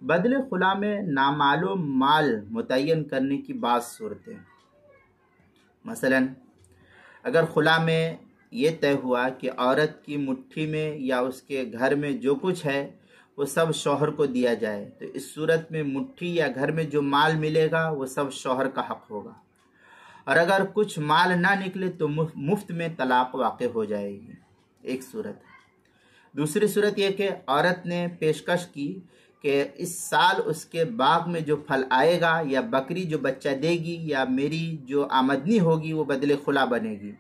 बदले खुला में नामालूम माल मुतय्यन करने की बात सूरतें। मसलन अगर खुला में ये तय हुआ कि औरत की मुट्ठी में या उसके घर में जो कुछ है वो सब शौहर को दिया जाए, तो इस सूरत में मुट्ठी या घर में जो माल मिलेगा वो सब शौहर का हक होगा। और अगर कुछ माल ना निकले तो मुफ्त में तलाक वाक़ हो जाएगी। एक सूरत। दूसरी सूरत यह कि औरत ने पेशकश की कि इस साल उसके बाग में जो फल आएगा या बकरी जो बच्चा देगी या मेरी जो आमदनी होगी वो बदले खुला बनेगी,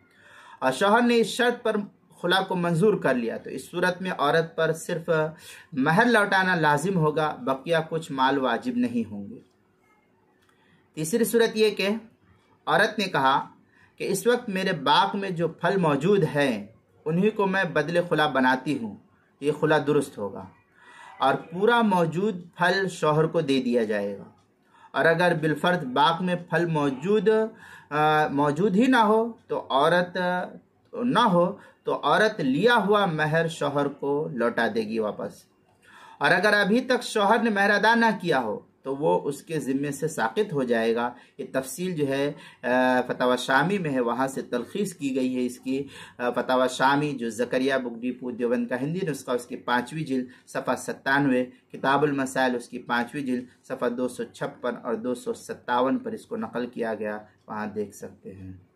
और शौहर ने इस शर्त पर खुला को मंजूर कर लिया, तो इस सूरत में औरत पर सिर्फ महर लौटाना लाजिम होगा, बकिया कुछ माल वाजिब नहीं होंगे। तीसरी सूरत यह कि औरत ने कहा कि इस वक्त मेरे बाग में जो फल मौजूद हैं उन्हीं को मैं बदले खुला बनाती हूँ, ये खुला दुरुस्त होगा, और पूरा मौजूद फल शौहर को दे दिया जाएगा। और अगर बिलफर्ज बाग में फल मौजूद ही ना हो तो औरत लिया हुआ महर शौहर को लौटा देगी वापस। और अगर अभी तक शौहर ने महर अदा ना किया हो तो वो उसके ज़िम्मे से साक़ित हो जाएगा। ये तफसील जो है फतावा शामी में है, वहाँ से तलखीस की गई है इसकी। फतावा शामी जो ज़करिया बुक डिपो देवबंद का हिंदी नुस्खा, उसकी 5वीं जिल्द सफ़ा 97, किताबुल मसाइल उसकी 5वीं जिल्द सफ़ा 256 और 257 पर इसको नकल किया गया, वहाँ देख सकते हैं।